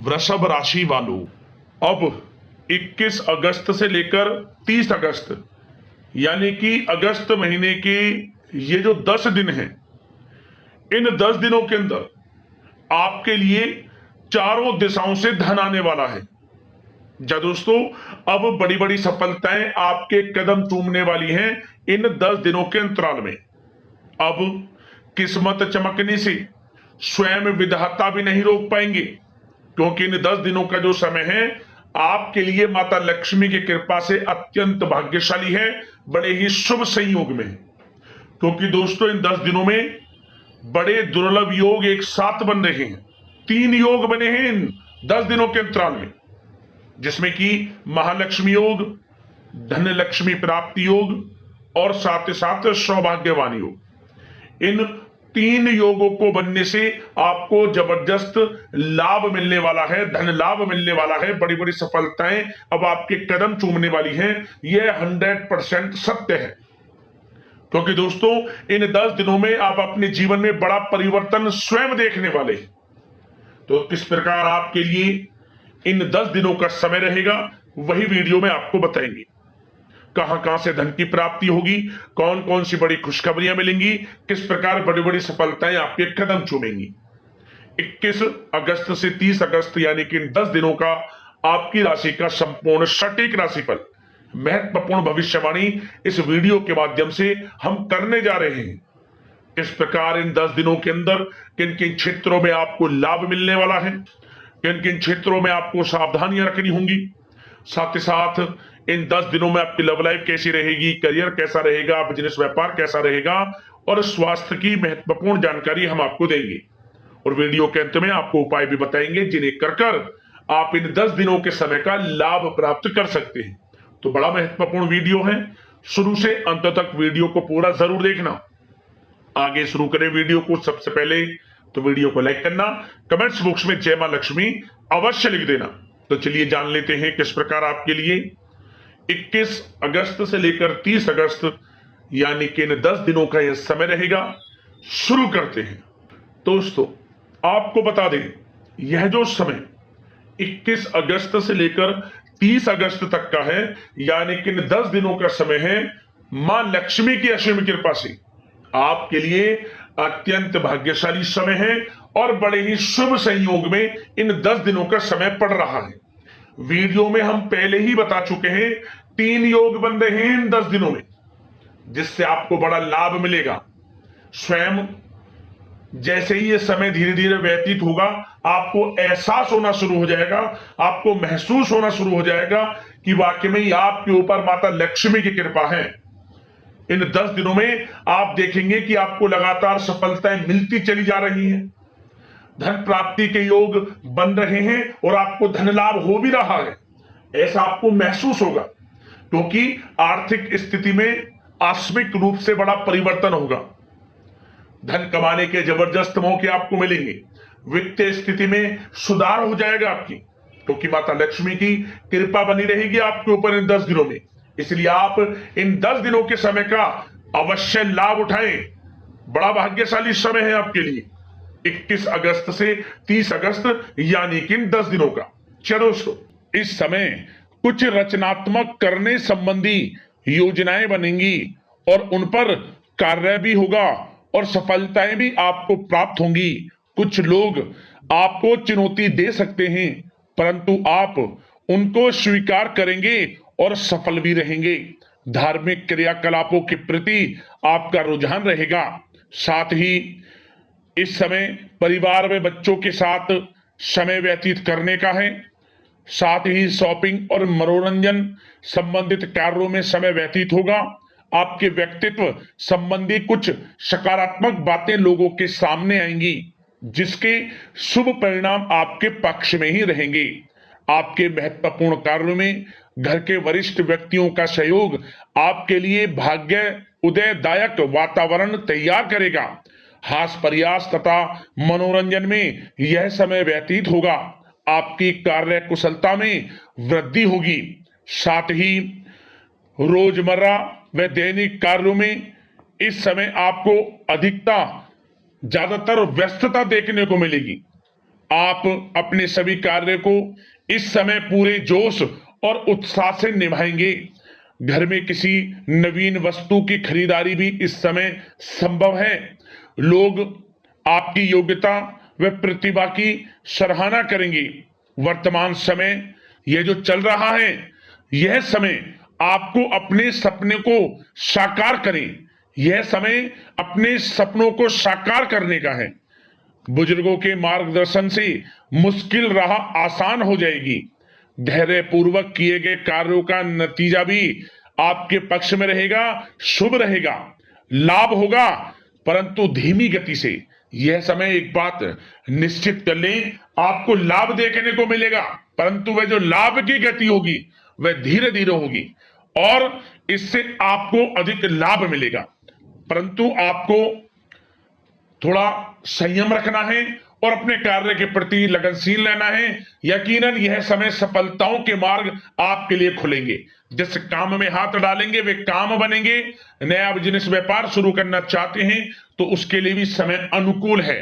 वृषभ राशि वालों, अब 21 अगस्त से लेकर 30 अगस्त यानी कि अगस्त महीने के ये जो 10 दिन हैं, इन 10 दिनों के अंदर आपके लिए चारों दिशाओं से धन आने वाला है। जा दोस्तों, अब बड़ी बड़ी सफलताएं आपके कदम चूमने वाली हैं इन 10 दिनों के अंतराल में। अब किस्मत चमकने से स्वयं विधाता भी नहीं रोक पाएंगे, क्योंकि इन 10 दिनों का जो समय है आपके लिए माता लक्ष्मी की कृपा से अत्यंत भाग्यशाली है, बड़े ही शुभ संयोग में है। क्योंकि दोस्तों, इन 10 दिनों में बड़े दुर्लभ योग एक साथ बन रहे हैं। 3 योग बने हैं इन 10 दिनों के अंतराल में, जिसमें कि महालक्ष्मी योग, धन लक्ष्मी प्राप्ति योग और साथ ही साथ सौभाग्यवान योग। इन 3 योगों को बनने से आपको जबरदस्त लाभ मिलने वाला है, धन लाभ मिलने वाला है, बड़ी बड़ी सफलताएं अब आपके कदम चूमने वाली हैं। यह 100% सत्य है। क्योंकि दोस्तों, इन 10 दिनों में आप अपने जीवन में बड़ा परिवर्तन स्वयं देखने वाले हैं। तो किस प्रकार आपके लिए इन 10 दिनों का समय रहेगा, वही वीडियो में आपको बताएंगे। कहां कहां से धन की प्राप्ति होगी, कौन कौन सी बड़ी खुशखबरियां मिलेंगी, किस प्रकार बड़ी बड़ी सफलताएं आपके कदम चूमेंगी। 21 अगस्त से 30 अगस्त यानी कि इन 10 दिनों का आपकी राशि का संपूर्ण सटीक राशिफल, महत्वपूर्ण भविष्यवाणी इस वीडियो के माध्यम से हम करने जा रहे हैं। इस प्रकार इन 10 दिनों के अंदर किन किन क्षेत्रों में आपको लाभ मिलने वाला है, किन किन क्षेत्रों में आपको सावधानियां रखनी होंगी, साथ ही साथ इन 10 दिनों में आपकी लव लाइफ कैसी रहेगी, करियर कैसा रहेगा, बिजनेस व्यापार कैसा रहेगा और स्वास्थ्य की महत्वपूर्ण जानकारी हम आपको देंगे। और वीडियो के अंत में आपको उपाय भी बताएंगे जिन्हें कर आप इन 10 दिनों के समय का लाभ प्राप्त कर सकते हैं। तो बड़ा महत्वपूर्ण वीडियो है, शुरू से अंत तक वीडियो को पूरा जरूर देखना। आगे शुरू करें वीडियो को, सबसे पहले तो वीडियो को लाइक करना, कमेंट्स बॉक्स में जय मां लक्ष्मी अवश्य लिख देना। तो चलिए जान लेते हैं किस प्रकार आपके लिए 21 अगस्त से लेकर 30 अगस्त यानी कि इन 10 दिनों का यह समय रहेगा। शुरू करते हैं। दोस्तों, आपको बता दें, यह जो समय 21 अगस्त से लेकर 30 अगस्त तक का है, यानी कि इन 10 दिनों का समय है, मां लक्ष्मी की असीम कृपा से आपके लिए अत्यंत भाग्यशाली समय है और बड़े ही शुभ संयोग में इन 10 दिनों का समय पड़ रहा है। वीडियो में हम पहले ही बता चुके हैं, 3 योग बन रहे हैं इन 10 दिनों में, जिससे आपको बड़ा लाभ मिलेगा। स्वयं जैसे ही ये समय धीरे धीरे व्यतीत होगा, आपको एहसास होना शुरू हो जाएगा, आपको महसूस होना शुरू हो जाएगा कि वाकई में आपके ऊपर माता लक्ष्मी की कृपा है। इन 10 दिनों में आप देखेंगे कि आपको लगातार सफलताएं मिलती चली जा रही हैं, धन प्राप्ति के योग बन रहे हैं और आपको धन लाभ हो भी रहा है। ऐसा आपको महसूस होगा, क्योंकि आर्थिक स्थिति में आकस्मिक रूप से बड़ा परिवर्तन होगा। धन कमाने के जबरदस्त मौके आपको मिलेंगे, वित्तीय स्थिति में सुधार हो जाएगा आपकी, क्योंकि माता लक्ष्मी की कृपा बनी रहेगी आपके ऊपर इन 10 दिनों में। इसलिए आप इन 10 दिनों के समय का अवश्य लाभ उठाएं। बड़ा भाग्यशाली समय है आपके लिए 21 अगस्त से 30 अगस्त यानी कि इन 10 दिनों का। चलो दोस्तों, इस समय कुछ रचनात्मक करने संबंधी योजनाएं बनेंगी और उन पर कार्य भी होगा और सफलताएं भी आपको प्राप्त होंगी। कुछ लोग आपको चुनौती दे सकते हैं, परंतु आप उनको स्वीकार करेंगे और सफल भी रहेंगे। धार्मिक क्रियाकलापों के प्रति आपका रुझान रहेगा। साथ ही इस समय परिवार में बच्चों के साथ समय व्यतीत करने का है। साथ ही शॉपिंग और मनोरंजन संबंधित कार्यों में समय व्यतीत होगा। आपके व्यक्तित्व संबंधी कुछ सकारात्मक बातें लोगों के सामने आएंगी, जिसके शुभ परिणाम आपके पक्ष में ही रहेंगे। आपके महत्वपूर्ण कार्यों में घर के वरिष्ठ व्यक्तियों का सहयोग आपके लिए भाग्य उदयदायक वातावरण तैयार करेगा। हास प्रयास तथा मनोरंजन में यह समय व्यतीत होगा। आपकी कार्य कुशलता में वृद्धि होगी। साथ ही रोजमर्रा व दैनिक कार्यों में इस समय आपको ज्यादातर व्यस्तता देखने को मिलेगी। आप अपने सभी कार्य को इस समय पूरे जोश और उत्साह से निभाएंगे। घर में किसी नवीन वस्तु की खरीदारी भी इस समय संभव है। लोग आपकी योग्यता व प्रतिभा की सराहना करेंगे। वर्तमान समय यह जो चल रहा है, यह समय आपको अपने सपने को साकार करें, यह समय अपने सपनों को साकार करने का है। बुजुर्गों के मार्गदर्शन से मुश्किल राह आसान हो जाएगी। धैर्य पूर्वक किए गए कार्यों का नतीजा भी आपके पक्ष में रहेगा, शुभ रहेगा, लाभ होगा, परंतु धीमी गति से। यह समय एक बात निश्चित कर लें, आपको लाभ देखने को मिलेगा, परंतु वह जो लाभ की गति होगी वह धीरे धीरे होगी और इससे आपको अधिक लाभ मिलेगा। परंतु आपको थोड़ा संयम रखना है और अपने कार्य के प्रति लगनशील रहना है। यकीनन यह समय सफलताओं के मार्ग आपके लिए खुलेंगे। जिस काम में हाथ डालेंगे वे काम बनेंगे। नया बिजनेस व्यापार शुरू करना चाहते हैं तो उसके लिए भी समय अनुकूल है।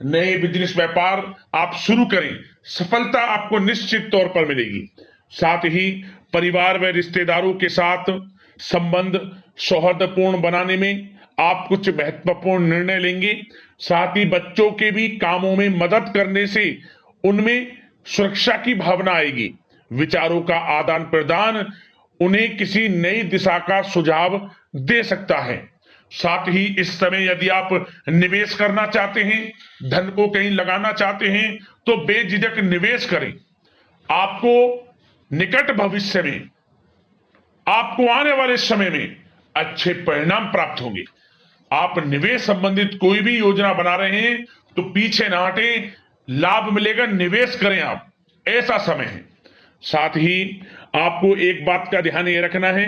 नए बिजनेस व्यापार आप शुरू करें, सफलता आपको निश्चित तौर पर मिलेगी। साथ ही परिवार व रिश्तेदारों के साथ संबंध सौहार्दपूर्ण बनाने में आप कुछ महत्वपूर्ण निर्णय लेंगे। साथ ही बच्चों के भी कामों में मदद करने से उनमें सुरक्षा की भावना आएगी। विचारों का आदान प्रदान उन्हें किसी नई दिशा का सुझाव दे सकता है। साथ ही इस समय यदि आप निवेश करना चाहते हैं, धन को कहीं लगाना चाहते हैं तो बेझिझक निवेश करें। आपको निकट भविष्य में, आपको आने वाले समय में अच्छे परिणाम प्राप्त होंगे। आप निवेश संबंधित कोई भी योजना बना रहे हैं तो पीछे ना हटें, लाभ मिलेगा, निवेश करें आप, ऐसा समय है। साथ ही आपको एक बात का ध्यान ये रखना है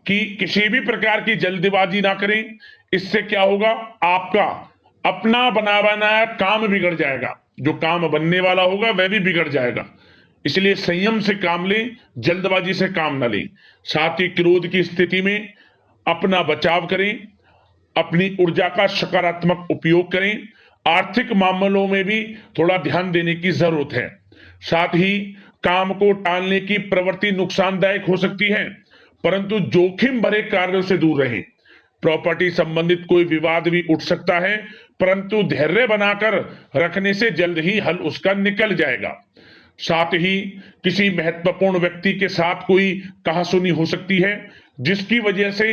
कि किसी भी प्रकार की जल्दबाजी ना करें। इससे क्या होगा, आपका अपना बना बनाया काम बिगड़ जाएगा, जो काम बनने वाला होगा वह भी बिगड़ जाएगा। इसलिए संयम से काम लें, जल्दबाजी से काम ना लें। साथ ही क्रोध की स्थिति में अपना बचाव करें, अपनी ऊर्जा का सकारात्मक उपयोग करें। आर्थिक मामलों में भी थोड़ा ध्यान देने की जरूरत है। साथ ही काम को टालने की प्रवृत्ति नुकसानदायक हो सकती है, परंतु जोखिम भरे कार्यों से दूर रहें। प्रॉपर्टी संबंधित कोई विवाद भी उठ सकता है, परंतु धैर्य बनाकर रखने से जल्द ही हल उसका निकल जाएगा। साथ ही किसी महत्वपूर्ण व्यक्ति के साथ कोई कहासुनी हो सकती है, जिसकी वजह से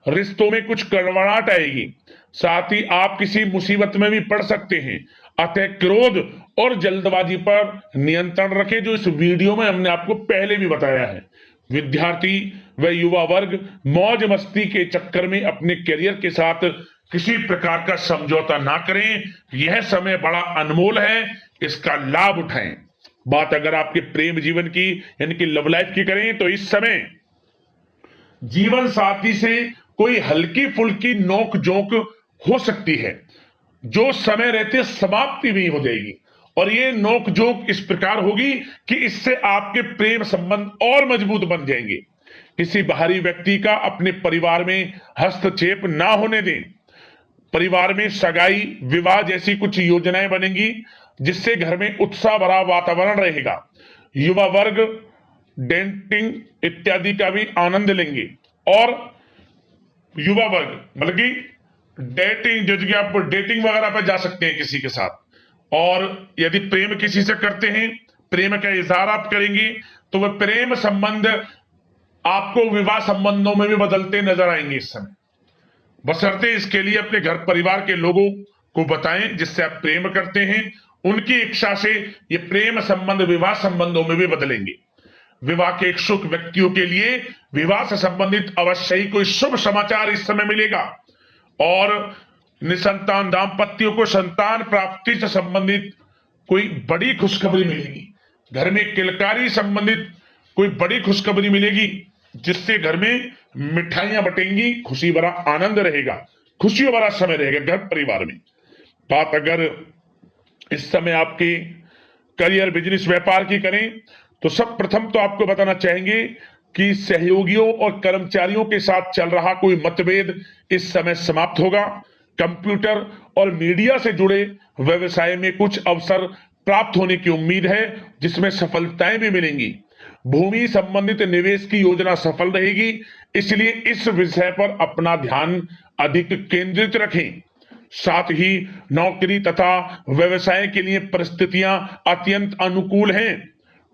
रिश्तों में कुछ कड़वाहट आएगी। साथ ही आप किसी मुसीबत में भी पड़ सकते हैं। अतः क्रोध और जल्दबाजी पर नियंत्रण रखें, जो इस वीडियो में हमने आपको पहले भी बताया है। विद्यार्थी व युवा वर्ग मौज मस्ती के चक्कर में अपने करियर के साथ किसी प्रकार का समझौता ना करें। यह समय बड़ा अनमोल है, इसका लाभ उठाएं। बात अगर आपके प्रेम जीवन की यानी कि लव लाइफ की करें तो इस समय जीवन साथी से कोई हल्की फुल्की नोक जोक हो सकती है, जो समय रहते समाप्ति भी हो जाएगी। और ये नोक जोक इस प्रकार होगी कि इससे आपके प्रेम संबंध और मजबूत बन जाएंगे। किसी बाहरी व्यक्ति का अपने परिवार में हस्तक्षेप ना होने दें। परिवार में सगाई, विवाह जैसी कुछ योजनाएं बनेंगी, जिससे घर में उत्साह भरा वातावरण रहेगा। युवा वर्ग डेटिंग इत्यादि का भी आनंद लेंगे। और युवा वर्ग मतलब कि डेटिंग, जो कि आप डेटिंग वगैरह पर जा सकते हैं किसी के साथ। और यदि प्रेम किसी से करते हैं, प्रेम का इजहार आप करेंगे, तो वह प्रेम संबंध आपको विवाह संबंधों में भी बदलते नजर आएंगे इस समय। बशर्ते इसके लिए अपने घर परिवार के लोगों को बताएं जिससे आप प्रेम करते हैं। उनकी इच्छा से ये प्रेम संबंध विवाह संबंधों में भी बदलेंगे। विवाह के इच्छुक व्यक्तियों के लिए विवाह से संबंधित अवश्य ही कोई शुभ समाचार इस समय मिलेगा। और निसंतान दाम्पत्यों को संतान प्राप्ति से संबंधित कोई बड़ी खुशखबरी मिलेगी। घर में किलकारी संबंधित कोई बड़ी खुशखबरी मिलेगी, जिससे घर में मिठाइयां बटेंगी, खुशी भरा आनंद रहेगा, खुशियों भरा समय रहेगा घर परिवार में। बात अगर इस समय आपके करियर, बिजनेस, व्यापार की करें तो सब प्रथम तो आपको बताना चाहेंगे कि सहयोगियों और कर्मचारियों के साथ चल रहा कोई मतभेद इस समय समाप्त होगा। कंप्यूटर और मीडिया से जुड़े व्यवसाय में कुछ अवसर प्राप्त होने की उम्मीद है, जिसमें सफलताएं भी मिलेंगी। भूमि संबंधित निवेश की योजना सफल रहेगी, इसलिए इस विषय पर अपना ध्यान अधिक केंद्रित रखें। साथ ही नौकरी तथा व्यवसाय के लिए परिस्थितियां अत्यंत अनुकूल हैं।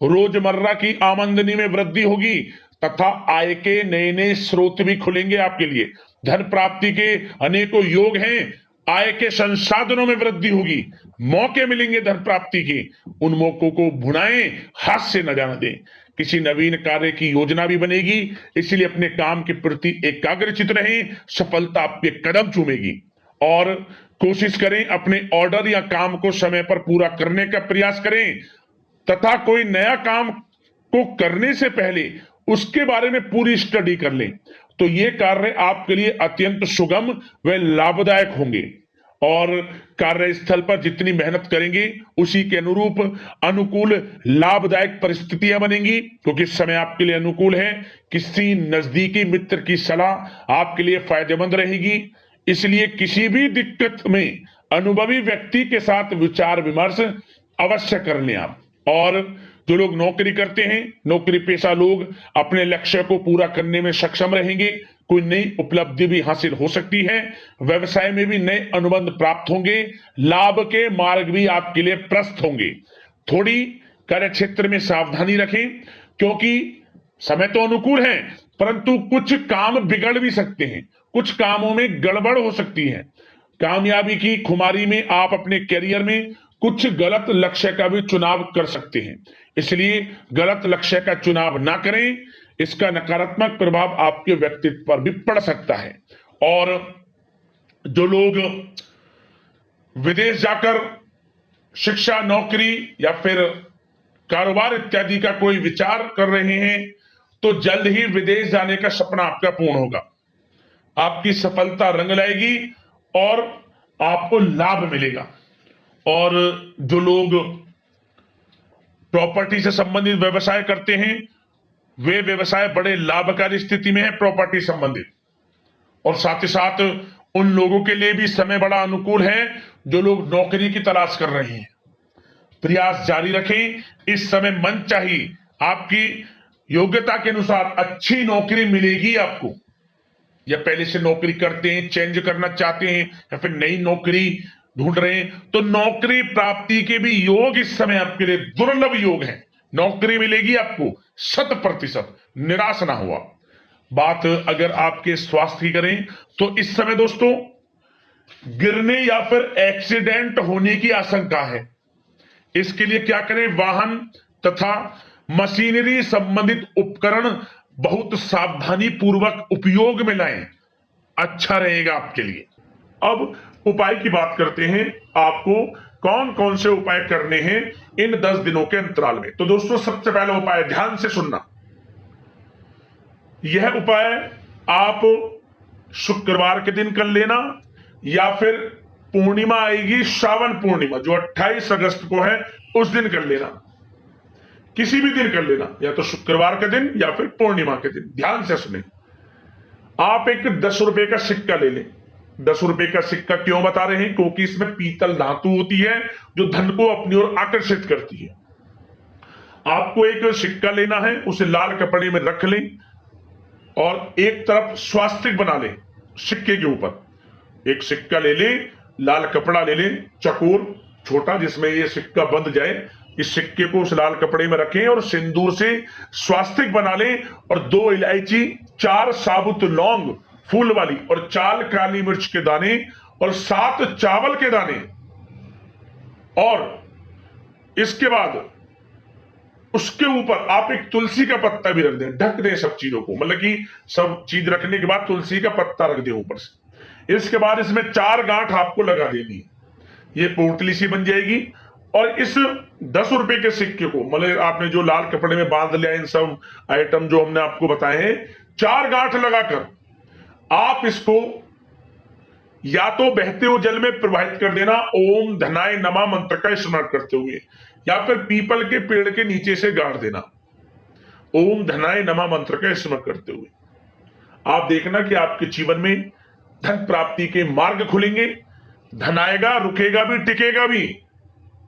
रोजमर्रा की आमदनी में वृद्धि होगी तथा आय के नए नए स्रोत भी खुलेंगे आपके लिए। धन प्राप्ति के अनेकों योग हैं। आय के संसाधनों में वृद्धि होगी, मौके मिलेंगे धन प्राप्ति के। उन मौकों को भुनाएं, हाथ से न जाने दें। किसी नवीन कार्य की योजना भी बनेगी, इसलिए अपने काम के प्रति एकाग्रचित रहें। सफलता आपके कदम चूमेगी। और कोशिश करें अपने ऑर्डर या काम को समय पर पूरा करने का प्रयास करें तथा कोई नया काम को करने से पहले उसके बारे में पूरी स्टडी कर लें, तो ये कार्य आपके लिए अत्यंत सुगम व लाभदायक होंगे। और कार्यस्थल पर जितनी मेहनत करेंगे उसी के अनुरूप अनुकूल लाभदायक परिस्थितियां बनेंगी, क्योंकि समय आपके लिए अनुकूल है। किसी नजदीकी मित्र की सलाह आपके लिए फायदेमंद रहेगी, इसलिए किसी भी दिक्कत में अनुभवी व्यक्ति के साथ विचार विमर्श अवश्य कर लें आप। और जो लोग नौकरी करते हैं, नौकरी पेशा लोग अपने लक्ष्य को पूरा करने में सक्षम रहेंगे। कोई नई उपलब्धि भी हासिल हो सकती है। व्यवसाय में भी नए अनुबंध प्राप्त होंगे। लाभ के मार्ग भी आपके लिए प्रशस्त होंगे। थोड़ी कार्य क्षेत्र में सावधानी रखें, क्योंकि समय तो अनुकूल है, परंतु कुछ काम बिगड़ भी सकते हैं, कुछ कामों में गड़बड़ हो सकती है। कामयाबी की खुमारी में आप अपने करियर में कुछ गलत लक्ष्य का भी चुनाव कर सकते हैं, इसलिए गलत लक्ष्य का चुनाव ना करें। इसका नकारात्मक प्रभाव आपके व्यक्तित्व पर भी पड़ सकता है। और जो लोग विदेश जाकर शिक्षा, नौकरी या फिर कारोबार इत्यादि का कोई विचार कर रहे हैं, तो जल्द ही विदेश जाने का सपना आपका पूर्ण होगा। आपकी सफलता रंग लाएगी और आपको लाभ मिलेगा। और जो लोग प्रॉपर्टी से संबंधित व्यवसाय करते हैं, वे व्यवसाय बड़े लाभकारी स्थिति में है प्रॉपर्टी संबंधित। और साथ ही साथ उन लोगों के लिए भी समय बड़ा अनुकूल है जो लोग नौकरी की तलाश कर रहे हैं। प्रयास जारी रखें। इस समय मन चाहिए आपकी योग्यता के अनुसार अच्छी नौकरी मिलेगी आपको। या पहले से नौकरी करते हैं, चेंज करना चाहते हैं, या फिर नई नौकरी ढूंढ रहे हैं, तो नौकरी प्राप्ति के भी योग इस समय आपके लिए दुर्लभ योग हैं। नौकरी मिलेगी आपको 100%, निराश ना हुआ। बात अगर आपके स्वास्थ्य की करें, तो इस समय दोस्तों गिरने या फिर एक्सीडेंट होने की आशंका है। इसके लिए क्या करें? वाहन तथा मशीनरी संबंधित उपकरण बहुत सावधानी पूर्वक उपयोग में लाएं, अच्छा रहेगा आपके लिए। अब उपाय की बात करते हैं, आपको कौन कौन से उपाय करने हैं इन 10 दिनों के अंतराल में। तो दोस्तों सबसे पहला उपाय, ध्यान से सुनना। यह उपाय आप शुक्रवार के दिन कर लेना, या फिर पूर्णिमा आएगी, श्रावण पूर्णिमा जो 28 अगस्त को है, उस दिन कर लेना। किसी भी दिन कर लेना, या तो शुक्रवार के दिन या फिर पूर्णिमा के दिन। ध्यान से सुने। आप एक 10 रुपए का सिक्का ले लें। 10 रुपए का सिक्का क्यों बता रहे हैं? क्योंकि इसमें पीतल धातु होती है जो धन को अपनी ओर आकर्षित करती है। आपको एक सिक्का लेना है, उसे लाल कपड़े में रख लें और एक तरफ स्वास्तिक बना लें सिक्के के ऊपर। एक सिक्का ले लें, लाल कपड़ा ले लें, चकोर छोटा, जिसमें यह सिक्का बंध जाए। इस सिक्के को उस लाल कपड़े में रखें और सिंदूर से स्वास्तिक बना लें, और 2 इलायची, 4 साबुत लौंग फूल वाली, और 4 काली मिर्च के दाने, और 7 चावल के दाने। और इसके बाद उसके ऊपर आप एक तुलसी का पत्ता भी रख दें, ढक दें सब चीजों को। मतलब कि सब चीज रखने के बाद तुलसी का पत्ता रख दें ऊपर से। इसके बाद इसमें 4 गांठ आपको लगा देनी है, ये पोटली सी बन जाएगी। और इस 10 रुपए के सिक्के को, मतलब आपने जो लाल कपड़े में बांध लिया, इन सब आइटम जो हमने आपको बताए हैं, 4 गांठ लगाकर आप इसको या तो बहते हुए जल में प्रवाहित कर देना, ओम धनाय नमः मंत्र का स्मरण करते हुए, या फिर पीपल के पेड़ के नीचे से गाड़ देना, ओम धनाय नमः मंत्र का स्मरण करते हुए। आप देखना कि आपके जीवन में धन प्राप्ति के मार्ग खुलेंगे। धन आएगा, रुकेगा भी, टिकेगा भी।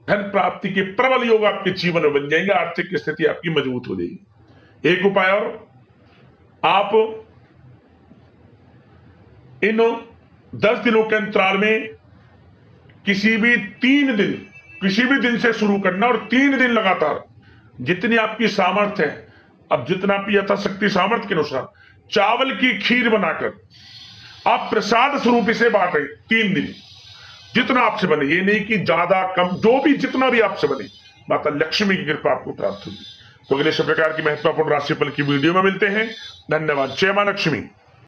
धन प्राप्ति के प्रबल योग आपके जीवन में बन जाएंगे, आर्थिक स्थिति आपकी मजबूत हो जाएगी। एक उपाय और, आप इन 10 दिनों के अंतराल में किसी भी 3 दिन, किसी भी दिन से शुरू करना और 3 दिन लगातार जितनी आपकी सामर्थ्य है, अब जितना आपकी यथाशक्ति सामर्थ्य के अनुसार चावल की खीर बनाकर आप प्रसाद स्वरूप इसे बांटें 3 दिन, जितना आपसे बने। ये नहीं कि ज्यादा कम, जो भी जितना भी आपसे बने, माता लक्ष्मी की कृपा आपको प्राप्त होगी। तो अगले इस प्रकार की महत्वपूर्ण राशिफल की वीडियो में मिलते हैं। धन्यवाद। जय मां लक्ष्मी।